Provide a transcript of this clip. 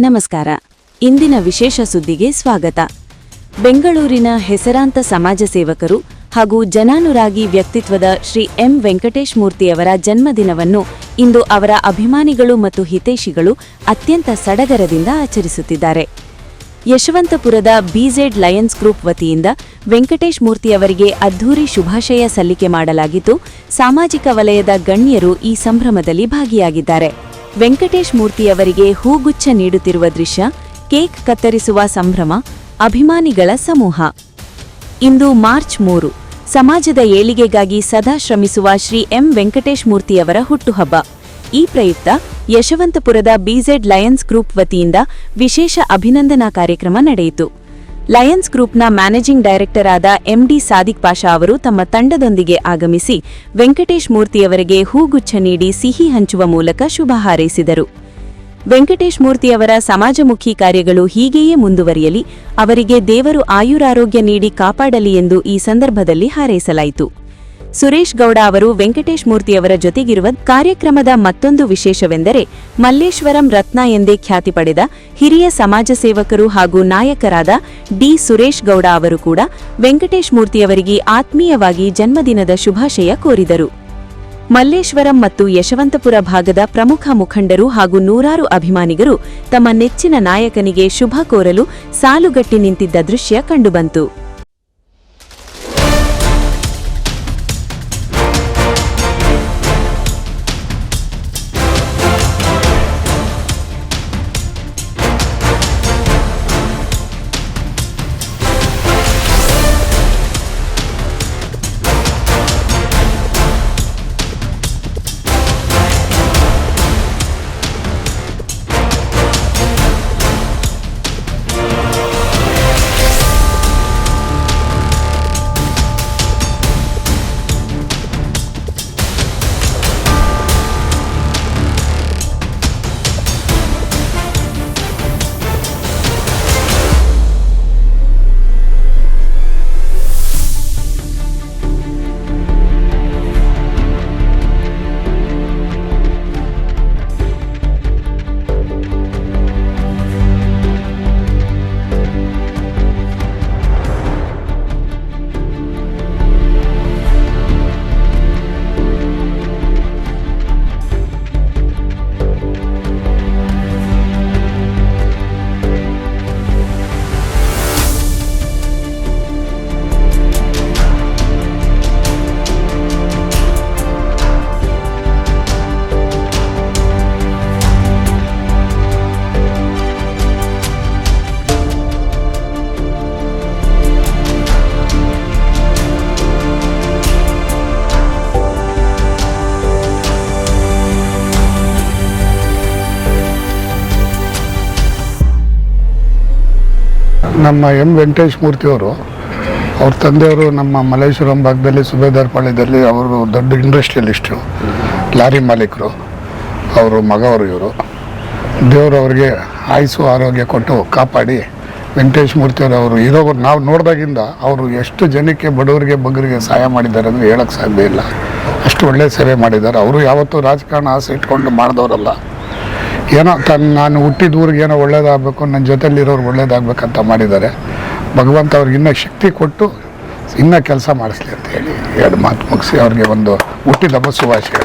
ನಮಸ್ಕಾರ. ಇಂದಿನ ವಿಶೇಷ ಸುದ್ದಿಗೆ ಸ್ವಾಗತ. ಬೆಂಗಳೂರಿನ ಹೆಸರಾಂತ ಸಮಾಜ ಸೇವಕರು ಹಾಗೂ ಜನಾನುರಾಗಿ ವ್ಯಕ್ತಿತ್ವದ ಶ್ರೀ ಎಂ ವೆಂಕಟೇಶ್ ಮೂರ್ತಿಯವರ ಜನ್ಮದಿನವನ್ನು ಇಂದು ಅವರ ಅಭಿಮಾನಿಗಳು ಮತ್ತು ಹಿತೈಷಿಗಳು ಅತ್ಯಂತ ಸಡಗರದಿಂದ ಆಚರಿಸುತ್ತಿದ್ದಾರೆ. ಯಶವಂತಪುರದ ಬಿಜೆಡ್ ಲಯನ್ಸ್ ಗ್ರೂಪ್ ವತಿಯಿಂದ ವೆಂಕಟೇಶ್ ಮೂರ್ತಿಯವರಿಗೆ ಅದ್ಧೂರಿ ಶುಭಾಶಯ ಸಲ್ಲಿಕೆ ಮಾಡಲಾಗಿದ್ದು, ಸಾಮಾಜಿಕ ವಲಯದ ಗಣ್ಯರು ಈ ಸಂಭ್ರಮದಲ್ಲಿ ಭಾಗಿಯಾಗಿದ್ದಾರೆ. ವೆಂಕಟೇಶ್ ಮೂರ್ತಿಯವರಿಗೆ ಹೂಗುಚ್ಛ ನೀಡುತ್ತಿರುವ ದೃಶ್ಯ, ಕೇಕ್ ಕತ್ತರಿಸುವ ಸಂಭ್ರಮ, ಅಭಿಮಾನಿಗಳ ಸಮೂಹ. ಇಂದು ಮಾರ್ಚ್ 3, ಸಮಾಜದ ಏಳಿಗೆಗಾಗಿ ಸದಾ ಶ್ರಮಿಸುವ ಶ್ರೀ ಎಂ ವೆಂಕಟೇಶ್ ಮೂರ್ತಿಯವರ ಹುಟ್ಟುಹಬ್ಬ. ಈ ಪ್ರಯುಕ್ತ ಯಶವಂತಪುರದ ಬಿಜೆಡ್ ಲಯನ್ಸ್ ಗ್ರೂಪ್ ವತಿಯಿಂದ ವಿಶೇಷ ಅಭಿನಂದನಾ ಕಾರ್ಯಕ್ರಮ ನಡೆಯಿತು. ಲಯನ್ಸ್ ಗ್ರೂಪ್ನ ಮ್ಯಾನೇಜಿಂಗ್ ಡೈರೆಕ್ಟರ್ ಆದ ಎಂಡಿ ಸಾದಿಕ್ ಪಾಷಾ ಅವರು ತಮ್ಮ ತಂಡದೊಂದಿಗೆ ಆಗಮಿಸಿ ವೆಂಕಟೇಶ್ ಮೂರ್ತಿಯವರಿಗೆ ಹೂಗುಚ್ಛ ನೀಡಿ ಸಿಹಿ ಹಂಚುವ ಮೂಲಕ ಶುಭ ಹಾರೈಸಿದರು. ವೆಂಕಟೇಶ್ ಮೂರ್ತಿಯವರ ಸಮಾಜಮುಖಿ ಕಾರ್ಯಗಳು ಹೀಗೆಯೇ ಮುಂದುವರಿಯಲಿ, ಅವರಿಗೆ ದೇವರು ಆಯುರಾರೋಗ್ಯ ನೀಡಿ ಕಾಪಾಡಲಿ ಎಂದು ಈ ಸಂದರ್ಭದಲ್ಲಿ ಹಾರೈಸಲಾಯಿತು. ಸುರೇಶ್ ಗೌಡ ಅವರು ವೆಂಕಟೇಶ್ ಮೂರ್ತಿಯವರ ಜೊತೆಗಿರುವ ಕಾರ್ಯಕ್ರಮದ ಮತ್ತೊಂದು ವಿಶೇಷವೆಂದರೆ, ಮಲ್ಲೇಶ್ವರಂ ರತ್ನ ಎಂದೇ ಖ್ಯಾತಿ ಪಡೆದ ಹಿರಿಯ ಸಮಾಜ ಸೇವಕರು ಹಾಗೂ ನಾಯಕರಾದ ಡಿ ಸುರೇಶ್ ಗೌಡ ಅವರು ಕೂಡ ವೆಂಕಟೇಶ್ ಮೂರ್ತಿಯವರಿಗೆ ಆತ್ಮೀಯವಾಗಿ ಜನ್ಮದಿನದ ಶುಭಾಶಯ ಕೋರಿದರು. ಮಲ್ಲೇಶ್ವರಂ ಮತ್ತು ಯಶವಂತಪುರ ಭಾಗದ ಪ್ರಮುಖ ಮುಖಂಡರು ಹಾಗೂ ನೂರಾರು ಅಭಿಮಾನಿಗರು ತಮ್ಮ ನೆಚ್ಚಿನ ನಾಯಕನಿಗೆ ಶುಭ ಕೋರಲು ಸಾಲುಗಟ್ಟಿ ನಿಂತಿದ್ದ ದೃಶ್ಯ ಕಂಡುಬಂತು. ನಮ್ಮ ಎಂ ವೆಂಕಟೇಶ್ ಮೂರ್ತಿಯವರು, ಅವ್ರ ತಂದೆಯವರು ನಮ್ಮ ಮಲ್ಲೇಶ್ವರಂ ಭಾಗದಲ್ಲಿ ಸುಬೇದಾರ್ ಪಾಳ್ಯದಲ್ಲಿ ಅವರು ದೊಡ್ಡ ಇಂಡಸ್ಟ್ರಿಯಲಿಸ್ಟು, ಲಾರಿ ಮಾಲೀಕರು. ಅವರು ಮಗವರು ಇವರು. ದೇವರು ಅವರಿಗೆ ಆಯುಸ್ಸು ಆರೋಗ್ಯ ಕೊಟ್ಟು ಕಾಪಾಡಿ ವೆಂಕಟೇಶ್ ಮೂರ್ತಿಯವರು ಅವರು ಇರೋರು ನಾವು ನೋಡಿದಾಗಿಂದ ಅವರು ಎಷ್ಟು ಜನಕ್ಕೆ ಬಡವರಿಗೆ ಬಗ್ಗರಿಗೆ ಸಹಾಯ ಮಾಡಿದ್ದಾರೆ ಅಂದರೆ ಹೇಳೋಕ್ಕೆ ಸಾಧ್ಯ ಇಲ್ಲ. ಅಷ್ಟು ಒಳ್ಳೆಯ ಸೇವೆ ಮಾಡಿದ್ದಾರೆ. ಅವರು ಯಾವತ್ತೂ ರಾಜಕಾರಣ ಆಸೆ ಇಟ್ಕೊಂಡು ಮಾಡಿದವರಲ್ಲ. ಏನೋ ನಾನು ಹುಟ್ಟಿದ ಊರಿಗೆ ಏನೋ ಒಳ್ಳೇದಾಗಬೇಕು, ನನ್ನ ಜೊತೆಲಿರೋರು ಒಳ್ಳೇದಾಗಬೇಕಂತ ಮಾಡಿದ್ದಾರೆ. ಭಗವಂತ ಅವ್ರಿಗೆ ಇನ್ನೂ ಶಕ್ತಿ ಕೊಟ್ಟು ಇನ್ನೂ ಕೆಲಸ ಮಾಡಿಸ್ಲಿ ಅಂತ ಹೇಳಿ ಎರಡು ಮಾತು ಮುಗಿಸಿ ಅವ್ರಿಗೆ ಒಂದು ಹುಟ್ಟಿದ ಹಬ್ಬ ಶುಭಾಶಯ.